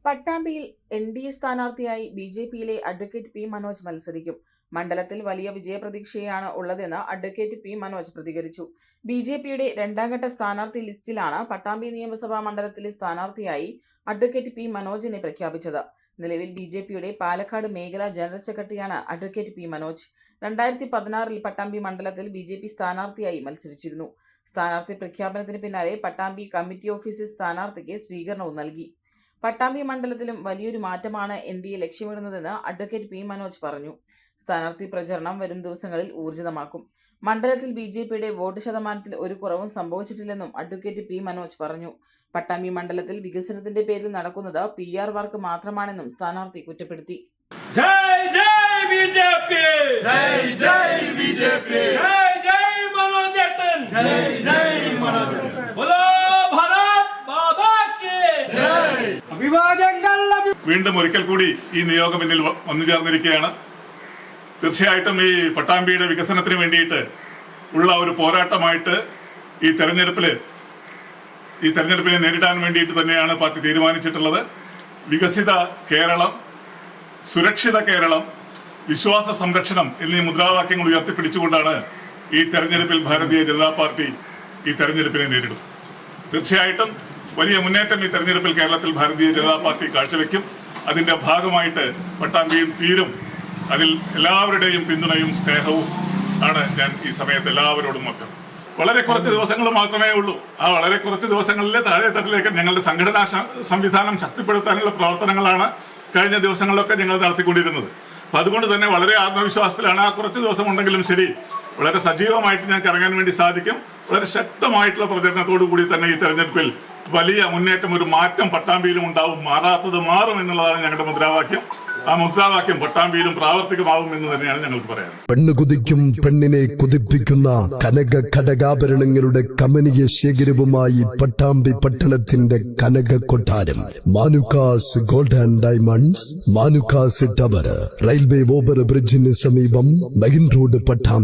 പട്ടാമ്പിയിൽ NDA സ്ഥാനാർത്ഥിയായി ബി.ജെ.പിയിലെ advocate P. Manoj മത്സരിക്കും. മണ്ഡലത്തിൽ വലിയ വിജയപ്രതീക്ഷയാണ് ഉള്ളതെന്ന് അഡ്വക്കേറ്റ് പി. മനോജ് പ്രതികരിച്ചു. ബി.ജെ.പിയുടെ രണ്ടാംഘട്ട സ്ഥാനാർത്ഥി ലിസ്റ്റിലാണ് പട്ടാമ്പി നിയമസഭാ മണ്ഡലത്തിലെ സ്ഥാനാർത്ഥിയായി അഡ്വക്കേറ്റ് പി. മനോജിനെ പ്രഖ്യാപിച്ചത്. നിലവിൽ ബി.ജെ.പിയുടെ പാലക്കാട് മേഖലാ ജനറൽ സെക്രട്ടറിയാണ് അഡ്വക്കേറ്റ് പി. മനോജ്. 2016 പട്ടാമ്പി മണ്ഡലത്തിൽ ബി.ജെ.പി സ്ഥാനാർത്ഥിയായി മത്സരിച്ചിരുന്നു. സ്ഥാനാർത്ഥി പ്രഖ്യാപനത്തിന് പിന്നാലെ പട്ടാമ്പി കമ്മിറ്റി ഓഫീസിൽ സ്ഥാനാർത്ഥിക്ക് സ്വീകരണവും നൽകി. പട്ടാമ്പി മണ്ഡലത്തിലും വലിയൊരു മാറ്റമാണ് എൻ.ഡി.എ ലക്ഷ്യമിടുന്നതെന്ന് അഡ്വക്കേറ്റ് പി. മനോജ് പറഞ്ഞു. സ്ഥാനാർത്ഥി പ്രചരണം വരും ദിവസങ്ങളിൽ ഊർജിതമാക്കും. മണ്ഡലത്തിൽ ബി.ജെ.പിയുടെ വോട്ട് ശതമാനത്തിൽ ഒരു കുറവും സംഭവിച്ചിട്ടില്ലെന്നും അഡ്വക്കേറ്റ് പി. മനോജ് പറഞ്ഞു. പട്ടാമ്പി മണ്ഡലത്തിൽ വികസനത്തിന്റെ പേരിൽ നടക്കുന്നത് PR വർക്ക് മാത്രമാണെന്നും സ്ഥാനാർത്ഥി കുറ്റപ്പെടുത്തി. ജയ് ജയ് ബിജെപി, ജയ് ജയ് ബിജെപി, ജയ് ജയ് മനോജേട്ടൻ, ജയ് ജയ് മനോജ്, ബോലോ ഭാരത് മാതാ കി ജയ്. വീണ്ടും ഒരിക്കൽ കൂടി ഈ നിയോഗം എന്നിൽ വന്നു ചേർന്നിരിക്കുകയാണ്. തീർച്ചയായിട്ടും ഈ പട്ടാമ്പിയുടെ വികസനത്തിന് വേണ്ടിയിട്ട് ഉള്ള ഒരു പോരാട്ടമായിട്ട് ഈ തെരഞ്ഞെടുപ്പിനെ നേരിടാൻ വേണ്ടിയിട്ട് തന്നെയാണ് പാർട്ടി തീരുമാനിച്ചിട്ടുള്ളത്. വികസിത കേരളം, സുരക്ഷിത കേരളം, വിശ്വാസ സംരക്ഷണം എന്നീ മുദ്രാവാക്യങ്ങൾ ഉയർത്തിപ്പിടിച്ചുകൊണ്ടാണ് ഈ തെരഞ്ഞെടുപ്പിൽ ഭാരതീയ ജനതാ പാർട്ടി ഈ തെരഞ്ഞെടുപ്പിനെ നേരിടും. തീർച്ചയായിട്ടും വലിയ മുന്നേറ്റം ഈ തെരഞ്ഞെടുപ്പിൽ കേരളത്തിൽ ഭാരതീയ ജനതാ പാർട്ടി കാഴ്ചവെക്കും. അതിന്റെ ഭാഗമായിട്ട് പട്ടാമ്പിയും തീരും. അതിൽ എല്ലാവരുടെയും പിന്തുണയും സ്നേഹവും ആണ് ഞാൻ ഈ സമയത്ത് എല്ലാവരോടും ഒക്കെ. വളരെ കുറച്ച് ദിവസങ്ങൾ മാത്രമേ ഉള്ളൂ. ആ വളരെ കുറച്ച് ദിവസങ്ങളിലെ താഴെത്തട്ടിലേക്ക് ഞങ്ങളുടെ സംഘടനാ സംവിധാനം ശക്തിപ്പെടുത്താനുള്ള പ്രവർത്തനങ്ങളാണ് കഴിഞ്ഞ ദിവസങ്ങളിലൊക്കെ ഞങ്ങൾ നടത്തിക്കൊണ്ടിരുന്നത്. അപ്പം അതുകൊണ്ട് തന്നെ വളരെ ആത്മവിശ്വാസത്തിലാണ്. ആ കുറച്ച് ദിവസം ഉണ്ടെങ്കിലും ശരി, വളരെ സജീവമായിട്ട് ഞങ്ങൾക്ക് ഇറങ്ങാൻ വേണ്ടി സാധിക്കും. വളരെ ശക്തമായിട്ടുള്ള പ്രചരണത്തോടു കൂടി തന്നെ ഈ തെരഞ്ഞെടുപ്പിൽ വലിയ മുന്നേറ്റം, ഒരു മാറ്റം പട്ടാമ്പിയിലും ഉണ്ടാവും. മാറാത്തത് മാറും എന്നുള്ളതാണ് ഞങ്ങളുടെ മുദ്രാവാക്യം. ആ മുദ്രാവാക്യം പട്ടാമ്പിയിലും പ്രാവർത്തികമാവും എന്ന് തന്നെയാണ് ഞങ്ങൾക്ക് പറയാൻ. പെണ്ണ് കുതിക്കും പെണ്ണിനെ കുതിപ്പിക്കുന്ന കനക ഘടകാഭരണങ്ങളുടെ കമനീയ ശേഖരവുമായി പട്ടാമ്പി പട്ടണത്തിന്റെ Kanaka Kottaram Manukkas gold and diamonds, Manukkas tower, railway over ബ്രിഡ്ജിന് സമീപം മെയിൻ റോഡ്, പട്ടാമ്പി.